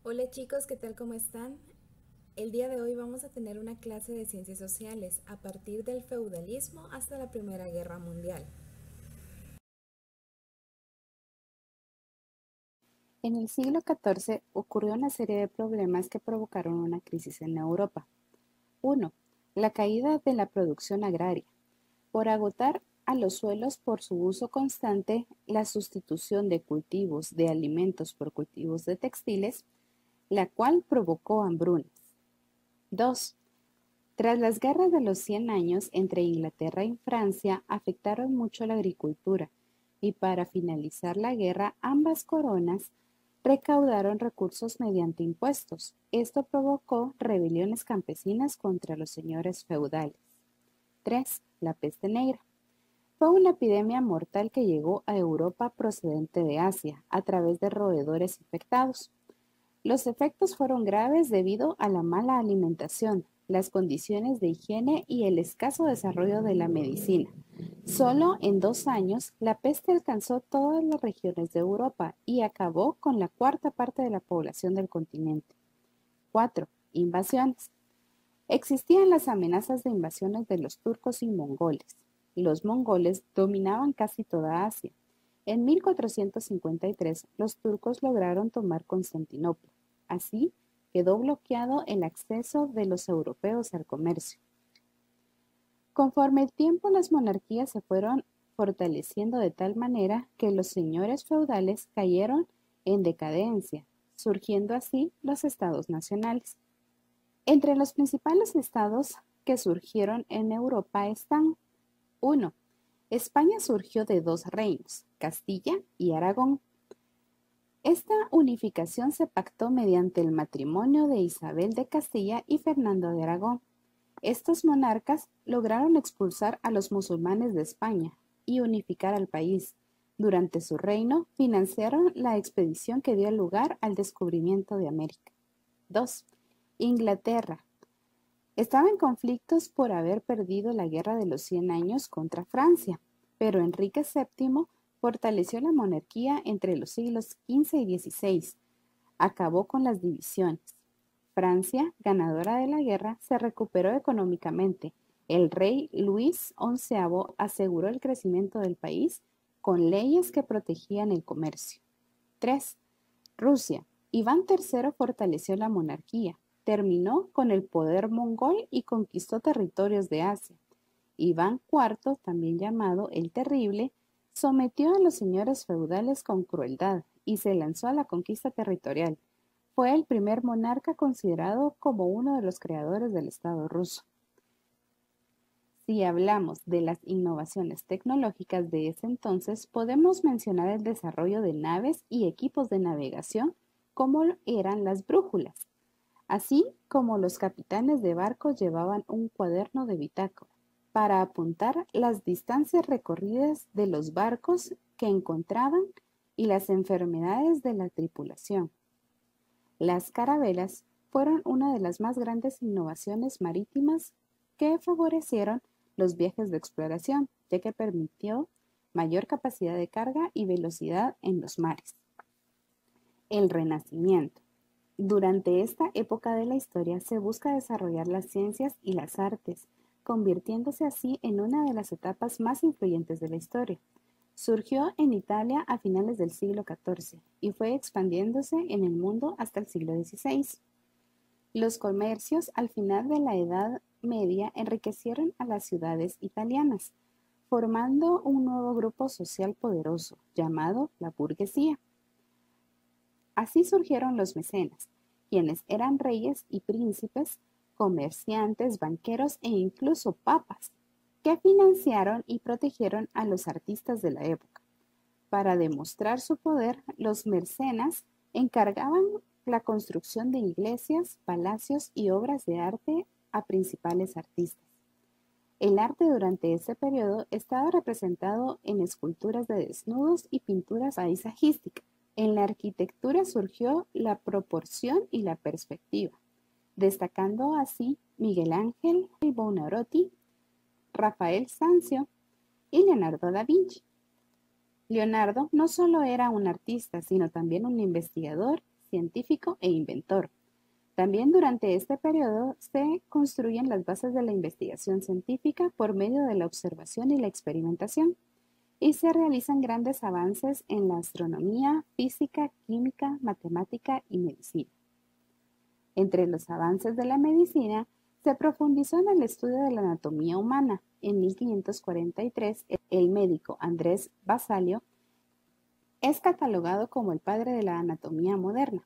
Hola chicos, ¿qué tal? ¿Cómo están? El día de hoy vamos a tener una clase de ciencias sociales a partir del feudalismo hasta la Primera Guerra Mundial. En el siglo XIV ocurrió una serie de problemas que provocaron una crisis en Europa. 1. La caída de la producción agraria. Por agotar a los suelos por su uso constante, la sustitución de cultivos de alimentos por cultivos de textiles, la cual provocó hambrunas. 2. Tras las guerras de los 100 años entre Inglaterra y Francia afectaron mucho la agricultura y para finalizar la guerra ambas coronas recaudaron recursos mediante impuestos. Esto provocó rebeliones campesinas contra los señores feudales. 3. La peste negra. Fue una epidemia mortal que llegó a Europa procedente de Asia a través de roedores infectados. Los efectos fueron graves debido a la mala alimentación, las condiciones de higiene y el escaso desarrollo de la medicina. Solo en 2 años, la peste alcanzó todas las regiones de Europa y acabó con la cuarta parte de la población del continente. 4. Invasiones. Existían las amenazas de invasiones de los turcos y mongoles. Los mongoles dominaban casi toda Asia. En 1453, los turcos lograron tomar Constantinopla. Así, quedó bloqueado el acceso de los europeos al comercio. Conforme el tiempo, las monarquías se fueron fortaleciendo de tal manera que los señores feudales cayeron en decadencia, surgiendo así los estados nacionales. Entre los principales estados que surgieron en Europa están: 1. España surgió de dos reinos, Castilla y Aragón. Esta unificación se pactó mediante el matrimonio de Isabel de Castilla y Fernando de Aragón. Estos monarcas lograron expulsar a los musulmanes de España y unificar al país. Durante su reino financiaron la expedición que dio lugar al descubrimiento de América. 2. Inglaterra. Estaba en conflictos por haber perdido la Guerra de los 100 años contra Francia, pero Enrique VII fortaleció la monarquía entre los siglos XV y XVI. Acabó con las divisiones. Francia, ganadora de la guerra, se recuperó económicamente. El rey Luis XI aseguró el crecimiento del país con leyes que protegían el comercio. 3. Rusia. Iván III fortaleció la monarquía, terminó con el poder mongol y conquistó territorios de Asia. Iván IV, también llamado el Terrible, sometió a los señores feudales con crueldad y se lanzó a la conquista territorial. Fue el primer monarca considerado como uno de los creadores del Estado ruso. Si hablamos de las innovaciones tecnológicas de ese entonces, podemos mencionar el desarrollo de naves y equipos de navegación, como eran las brújulas, así como los capitanes de barcos llevaban un cuaderno de bitácora para apuntar las distancias recorridas de los barcos que encontraban y las enfermedades de la tripulación. Las carabelas fueron una de las más grandes innovaciones marítimas que favorecieron los viajes de exploración, ya que permitió mayor capacidad de carga y velocidad en los mares. El Renacimiento. Durante esta época de la historia se busca desarrollar las ciencias y las artes, convirtiéndose así en una de las etapas más influyentes de la historia. Surgió en Italia a finales del siglo XIV y fue expandiéndose en el mundo hasta el siglo XVI. Los comercios al final de la Edad Media enriquecieron a las ciudades italianas, formando un nuevo grupo social poderoso llamado la burguesía. Así surgieron los mecenas, quienes eran reyes y príncipes, comerciantes, banqueros e incluso papas, que financiaron y protegieron a los artistas de la época. Para demostrar su poder, los mecenas encargaban la construcción de iglesias, palacios y obras de arte a principales artistas. El arte durante este periodo estaba representado en esculturas de desnudos y pinturas paisajísticas. En la arquitectura surgió la proporción y la perspectiva, destacando así Miguel Ángel Buonarroti, Rafael Sanzio y Leonardo da Vinci. Leonardo no solo era un artista, sino también un investigador, científico e inventor. También durante este periodo se construyen las bases de la investigación científica por medio de la observación y la experimentación, y se realizan grandes avances en la astronomía, física, química, matemática y medicina. Entre los avances de la medicina, se profundizó en el estudio de la anatomía humana. En 1543, el médico Andrés Basalio es catalogado como el padre de la anatomía moderna.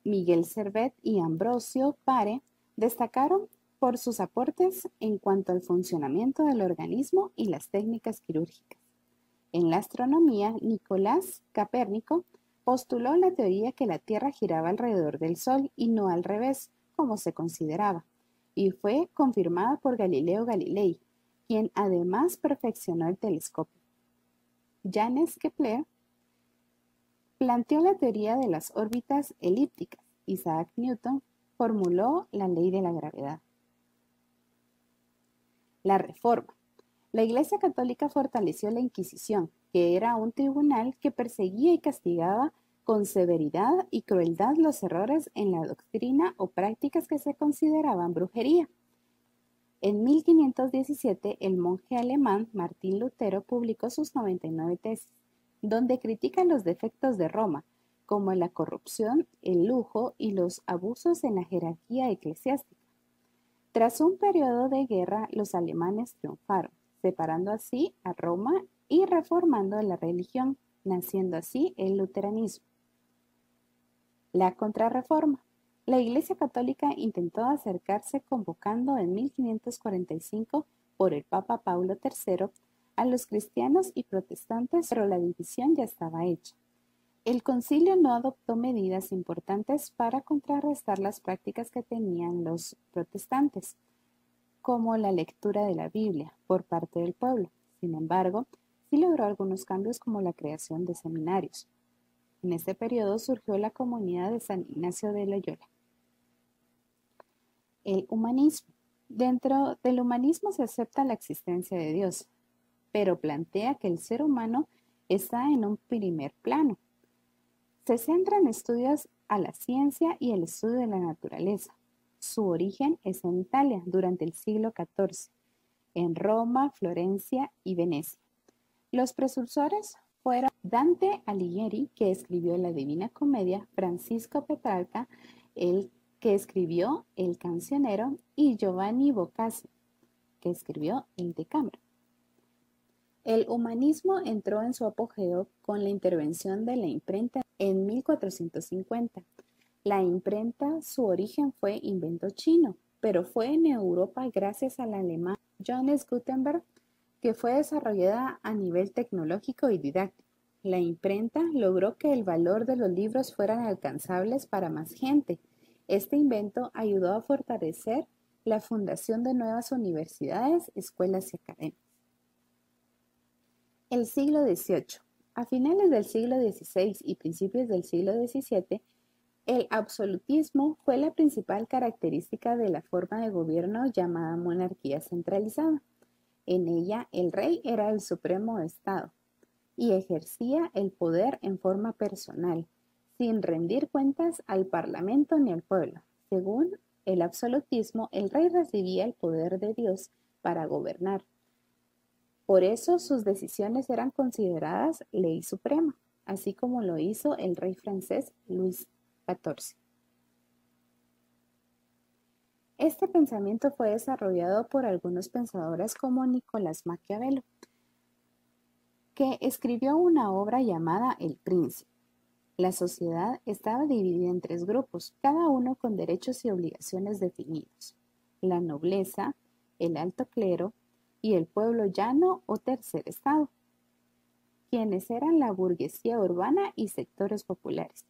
Miguel Servet y Ambrosio Pare destacaron por sus aportes en cuanto al funcionamiento del organismo y las técnicas quirúrgicas. En la astronomía, Nicolás Copérnico postuló la teoría que la Tierra giraba alrededor del Sol y no al revés, como se consideraba, y fue confirmada por Galileo Galilei, quien además perfeccionó el telescopio. Johannes Kepler planteó la teoría de las órbitas elípticas. Isaac Newton formuló la ley de la gravedad. La Reforma. La Iglesia Católica fortaleció la Inquisición, que era un tribunal que perseguía y castigaba con severidad y crueldad los errores en la doctrina o prácticas que se consideraban brujería. En 1517, el monje alemán Martín Lutero publicó sus 99 tesis, donde critica los defectos de Roma, como la corrupción, el lujo y los abusos en la jerarquía eclesiástica. Tras un periodo de guerra, los alemanes triunfaron, separando así a Roma y reformando la religión, naciendo así el luteranismo. La Contrarreforma. La Iglesia Católica intentó acercarse convocando en 1545 por el Papa Paulo III a los cristianos y protestantes, pero la división ya estaba hecha. El concilio no adoptó medidas importantes para contrarrestar las prácticas que tenían los protestantes, como la lectura de la Biblia por parte del pueblo. Sin embargo, sí logró algunos cambios como la creación de seminarios. En este periodo surgió la comunidad de San Ignacio de Loyola. El humanismo. Dentro del humanismo se acepta la existencia de Dios, pero plantea que el ser humano está en un primer plano. Se centra en estudios a la ciencia y el estudio de la naturaleza. Su origen es en Italia durante el siglo XIV, en Roma, Florencia y Venecia. Los precursores fueron Dante Alighieri, que escribió la Divina Comedia, Francisco Petrarca, el que escribió El Cancionero, y Giovanni Boccaccio, que escribió el Decameron. El humanismo entró en su apogeo con la intervención de la imprenta en 1450. La imprenta, su origen fue invento chino, pero fue en Europa gracias al alemán Johannes Gutenberg, que fue desarrollada a nivel tecnológico y didáctico. La imprenta logró que el valor de los libros fueran alcanzables para más gente. Este invento ayudó a fortalecer la fundación de nuevas universidades, escuelas y academias. El siglo XVIII. A finales del siglo XVI y principios del siglo XVII, el absolutismo fue la principal característica de la forma de gobierno llamada monarquía centralizada. En ella, el rey era el supremo estado y ejercía el poder en forma personal, sin rendir cuentas al parlamento ni al pueblo. Según el absolutismo, el rey recibía el poder de Dios para gobernar. Por eso sus decisiones eran consideradas ley suprema, así como lo hizo el rey francés Luis XIV. Este pensamiento fue desarrollado por algunos pensadores como Nicolás Maquiavelo, que escribió una obra llamada El Príncipe. La sociedad estaba dividida en tres grupos, cada uno con derechos y obligaciones definidos: la nobleza, el alto clero y el pueblo llano o tercer estado, quienes eran la burguesía urbana y sectores populares.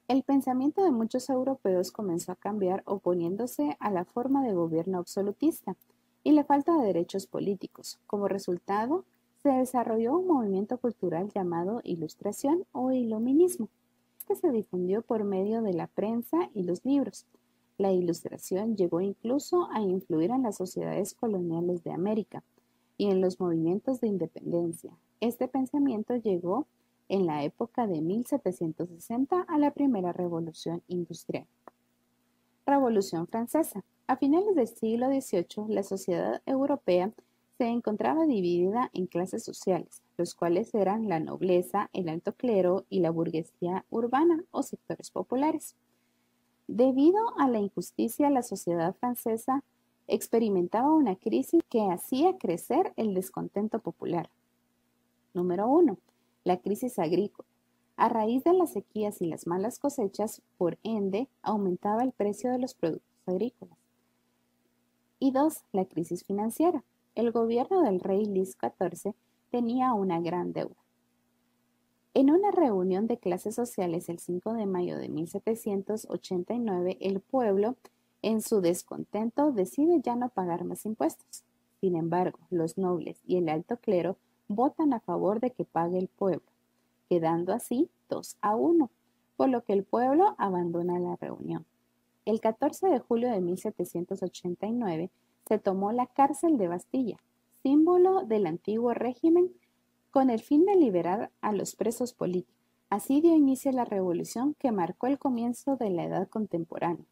El pensamiento de muchos europeos comenzó a cambiar oponiéndose a la forma de gobierno absolutista y la falta de derechos políticos. Como resultado, se desarrolló un movimiento cultural llamado Ilustración o Iluminismo, que se difundió por medio de la prensa y los libros. La Ilustración llegó incluso a influir en las sociedades coloniales de América y en los movimientos de independencia. Este pensamiento llegó en la época de 1760 a la primera revolución industrial. Revolución Francesa. A finales del siglo XVIII, la sociedad europea se encontraba dividida en clases sociales, los cuales eran la nobleza, el alto clero y la burguesía urbana o sectores populares. Debido a la injusticia, la sociedad francesa experimentaba una crisis que hacía crecer el descontento popular. Número 1. La crisis agrícola. A raíz de las sequías y las malas cosechas, por ende, aumentaba el precio de los productos agrícolas. Y 2. La crisis financiera. El gobierno del rey Luis XIV tenía una gran deuda. En una reunión de clases sociales el 5 de mayo de 1789, el pueblo, en su descontento, decide ya no pagar más impuestos. Sin embargo, los nobles y el alto clero votan a favor de que pague el pueblo, quedando así 2-1, por lo que el pueblo abandona la reunión. El 14 de julio de 1789 se tomó la cárcel de Bastilla, símbolo del antiguo régimen, con el fin de liberar a los presos políticos. Así dio inicio la revolución que marcó el comienzo de la edad contemporánea,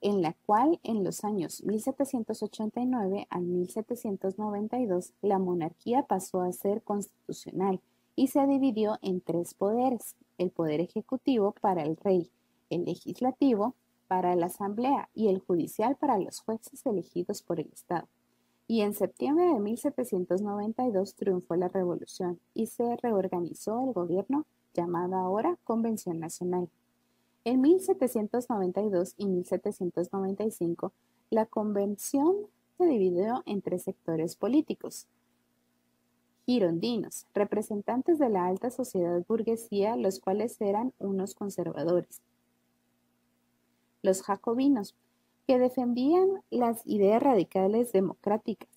en la cual en los años 1789 al 1792 la monarquía pasó a ser constitucional y se dividió en 3 poderes: el poder ejecutivo para el rey, el legislativo para la asamblea y el judicial para los jueces elegidos por el Estado. Y en septiembre de 1792 triunfó la revolución y se reorganizó el gobierno, llamada ahora Convención Nacional. En 1792 y 1795, la convención se dividió en 3 sectores políticos: girondinos, representantes de la alta sociedad burguesía, los cuales eran unos conservadores; los jacobinos, que defendían las ideas radicales democráticas;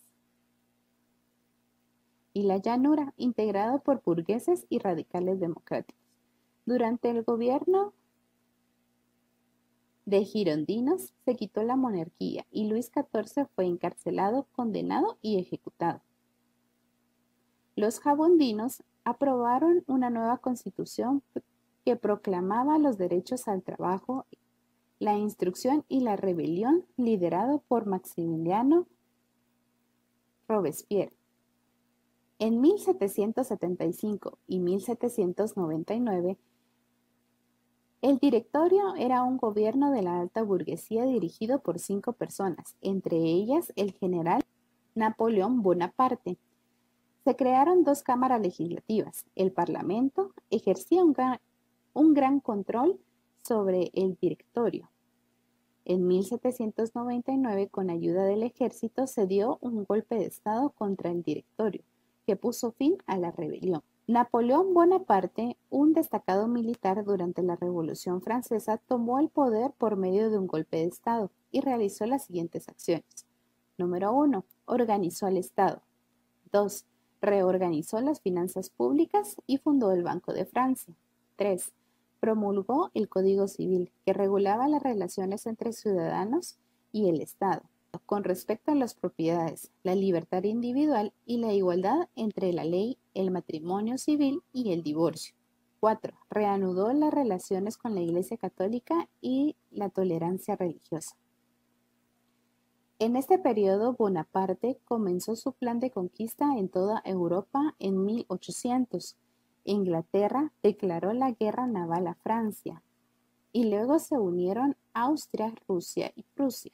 y la llanura, integrado por burgueses y radicales democráticos. Durante el gobierno de girondinos se quitó la monarquía y Luis XIV fue encarcelado, condenado y ejecutado. Los jacobinos aprobaron una nueva constitución que proclamaba los derechos al trabajo, la instrucción y la rebelión, liderado por Maximiliano Robespierre. En 1775 y 1799, el directorio era un gobierno de la alta burguesía dirigido por 5 personas, entre ellas el general Napoleón Bonaparte. Se crearon 2 cámaras legislativas. El Parlamento ejercía un gran control sobre el directorio. En 1799, con ayuda del ejército, se dio un golpe de Estado contra el directorio, que puso fin a la rebelión. Napoleón Bonaparte, un destacado militar durante la Revolución Francesa, tomó el poder por medio de un golpe de Estado y realizó las siguientes acciones. Número 1. Organizó al Estado. 2. Reorganizó las finanzas públicas y fundó el Banco de Francia. 3. Promulgó el Código Civil, que regulaba las relaciones entre ciudadanos y el Estado, con respecto a las propiedades, la libertad individual y la igualdad entre la ley, el matrimonio civil y el divorcio. 4. Reanudó las relaciones con la Iglesia Católica y la tolerancia religiosa. En este periodo, Bonaparte comenzó su plan de conquista en toda Europa en 1800. Inglaterra declaró la guerra naval a Francia y luego se unieron Austria, Rusia y Prusia.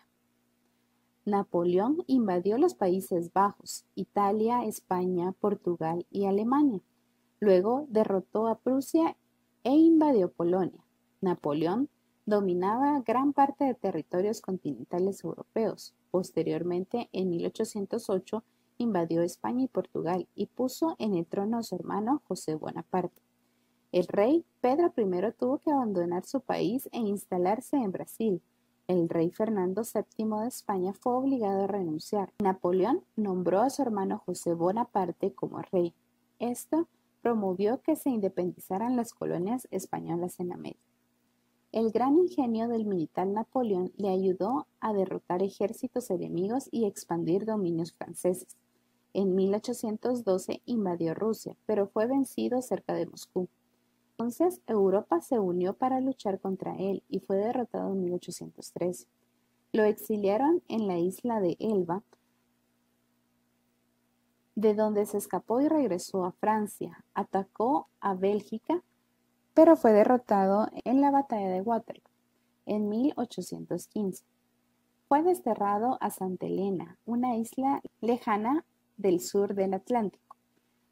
Napoleón invadió los Países Bajos, Italia, España, Portugal y Alemania. Luego derrotó a Prusia e invadió Polonia. Napoleón dominaba gran parte de territorios continentales europeos. Posteriormente, en 1808, invadió España y Portugal y puso en el trono a su hermano José Bonaparte. El rey Pedro I tuvo que abandonar su país e instalarse en Brasil. El rey Fernando VII de España fue obligado a renunciar. Napoleón nombró a su hermano José Bonaparte como rey. Esto promovió que se independizaran las colonias españolas en América. El gran ingenio del militar Napoleón le ayudó a derrotar ejércitos enemigos y expandir dominios franceses. En 1812 invadió Rusia, pero fue vencido cerca de Moscú. Entonces Europa se unió para luchar contra él y fue derrotado en 1813. Lo exiliaron en la isla de Elba, de donde se escapó y regresó a Francia. Atacó a Bélgica, pero fue derrotado en la batalla de Waterloo en 1815. Fue desterrado a Santa Helena, una isla lejana del sur del Atlántico,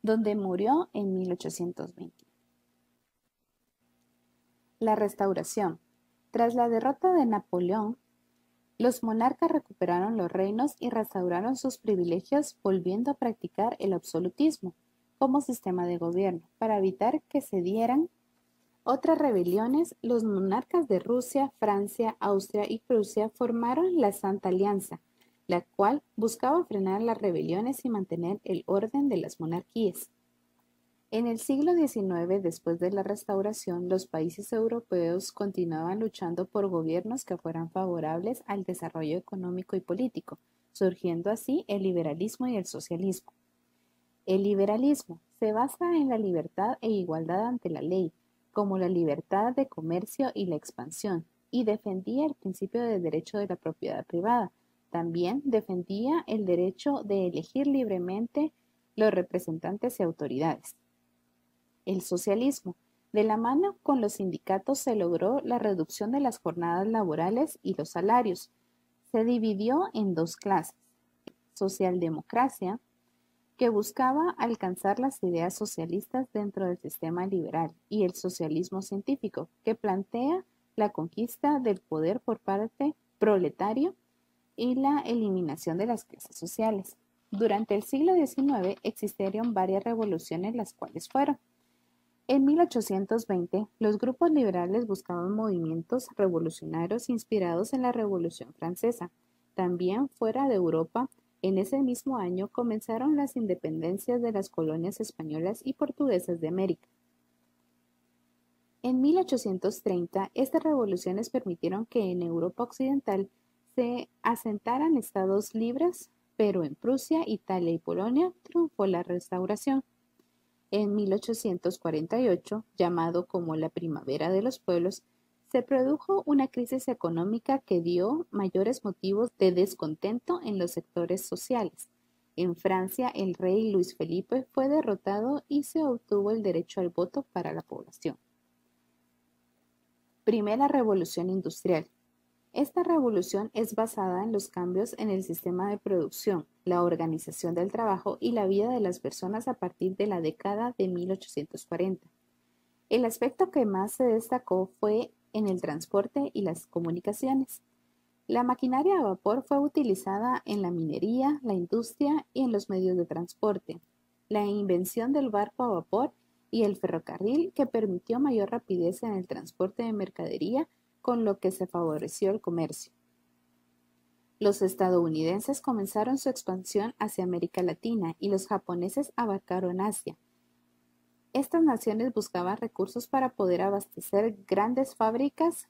donde murió en 1820. La Restauración. Tras la derrota de Napoleón, los monarcas recuperaron los reinos y restauraron sus privilegios, volviendo a practicar el absolutismo como sistema de gobierno. Para evitar que se dieran otras rebeliones, los monarcas de Rusia, Francia, Austria y Prusia formaron la Santa Alianza, la cual buscaba frenar las rebeliones y mantener el orden de las monarquías. En el siglo XIX, después de la Restauración, los países europeos continuaban luchando por gobiernos que fueran favorables al desarrollo económico y político, surgiendo así el liberalismo y el socialismo. El liberalismo se basa en la libertad e igualdad ante la ley, como la libertad de comercio y la expansión, y defendía el principio del derecho de la propiedad privada. También defendía el derecho de elegir libremente los representantes y autoridades. El socialismo. De la mano con los sindicatos se logró la reducción de las jornadas laborales y los salarios. Se dividió en dos clases: socialdemocracia, que buscaba alcanzar las ideas socialistas dentro del sistema liberal, y el socialismo científico, que plantea la conquista del poder por parte proletario y la eliminación de las clases sociales. Durante el siglo XIX existieron varias revoluciones, las cuales fueron: en 1820, los grupos liberales buscaban movimientos revolucionarios inspirados en la Revolución Francesa. También fuera de Europa, en ese mismo año comenzaron las independencias de las colonias españolas y portuguesas de América. En 1830, estas revoluciones permitieron que en Europa occidental se asentaran estados libres, pero en Prusia, Italia y Polonia triunfó la Restauración. En 1848, llamado como la Primavera de los Pueblos, se produjo una crisis económica que dio mayores motivos de descontento en los sectores sociales. En Francia, el rey Luis Felipe fue derrotado y se obtuvo el derecho al voto para la población. Primera Revolución Industrial. Esta revolución es basada en los cambios en el sistema de producción, la organización del trabajo y la vida de las personas a partir de la década de 1840. El aspecto que más se destacó fue en el transporte y las comunicaciones. La maquinaria a vapor fue utilizada en la minería, la industria y en los medios de transporte. La invención del barco a vapor y el ferrocarril, que permitió mayor rapidez en el transporte de mercadería, con lo que se favoreció el comercio. Los estadounidenses comenzaron su expansión hacia América Latina y los japoneses abarcaron Asia. Estas naciones buscaban recursos para poder abastecer grandes fábricas.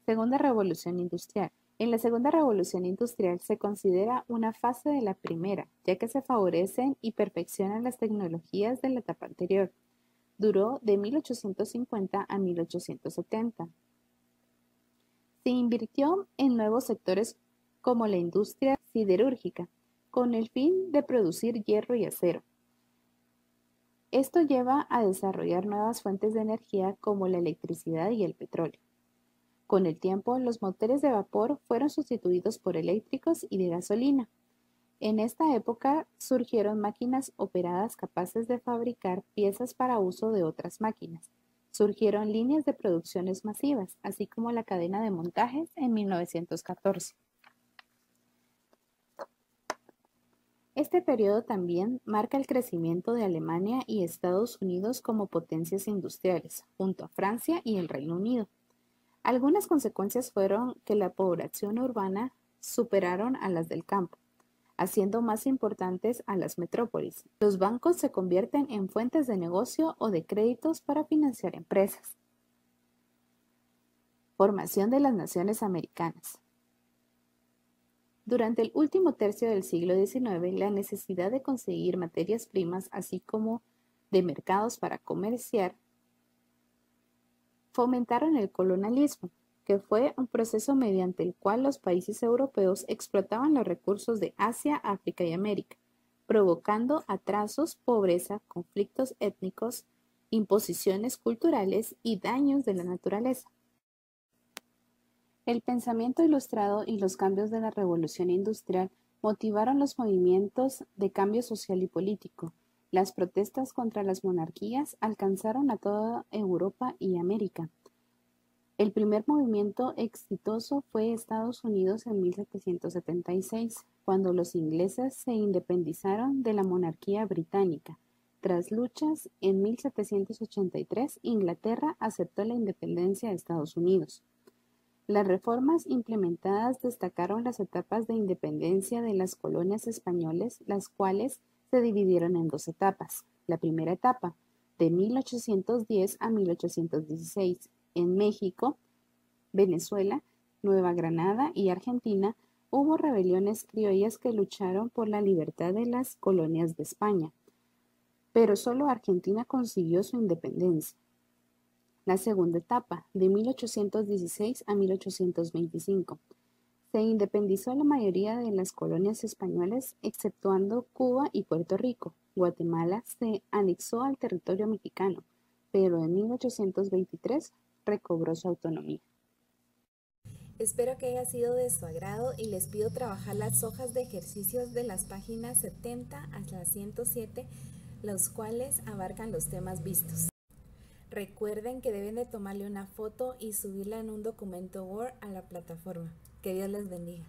Segunda Revolución Industrial. En la Segunda Revolución Industrial se considera una fase de la primera, ya que se favorecen y perfeccionan las tecnologías de la etapa anterior. Duró de 1850 a 1870. Se invirtió en nuevos sectores como la industria siderúrgica, con el fin de producir hierro y acero. Esto lleva a desarrollar nuevas fuentes de energía como la electricidad y el petróleo. Con el tiempo, los motores de vapor fueron sustituidos por eléctricos y de gasolina. En esta época surgieron máquinas operadas capaces de fabricar piezas para uso de otras máquinas. Surgieron líneas de producciones masivas, así como la cadena de montajes en 1914. Este periodo también marca el crecimiento de Alemania y Estados Unidos como potencias industriales, junto a Francia y el Reino Unido. Algunas consecuencias fueron que la población urbana superaron a las del campo, haciendo más importantes a las metrópolis. Los bancos se convierten en fuentes de negocio o de créditos para financiar empresas. Formación de las naciones americanas. Durante el último tercio del siglo XIX, la necesidad de conseguir materias primas, así como de mercados para comerciar, fomentaron el colonialismo, que fue un proceso mediante el cual los países europeos explotaban los recursos de Asia, África y América, provocando atrasos, pobreza, conflictos étnicos, imposiciones culturales y daños de la naturaleza. El pensamiento ilustrado y los cambios de la revolución industrial motivaron los movimientos de cambio social y político. Las protestas contra las monarquías alcanzaron a toda Europa y América. El primer movimiento exitoso fue Estados Unidos en 1776, cuando los ingleses se independizaron de la monarquía británica. Tras luchas, en 1783, Inglaterra aceptó la independencia de Estados Unidos. Las reformas implementadas destacaron las etapas de independencia de las colonias españolas, las cuales se dividieron en dos etapas. La primera etapa, de 1810 a 1816, en México, Venezuela, Nueva Granada y Argentina, hubo rebeliones criollas que lucharon por la libertad de las colonias de España, pero solo Argentina consiguió su independencia. La segunda etapa, de 1816 a 1825. Se independizó la mayoría de las colonias españolas, exceptuando Cuba y Puerto Rico. Guatemala se anexó al territorio mexicano, pero en 1823 recobró su autonomía. Espero que haya sido de su agrado y les pido trabajar las hojas de ejercicios de las páginas 70 hasta la 107, los cuales abarcan los temas vistos. Recuerden que deben de tomarle una foto y subirla en un documento Word a la plataforma. Que Dios les bendiga.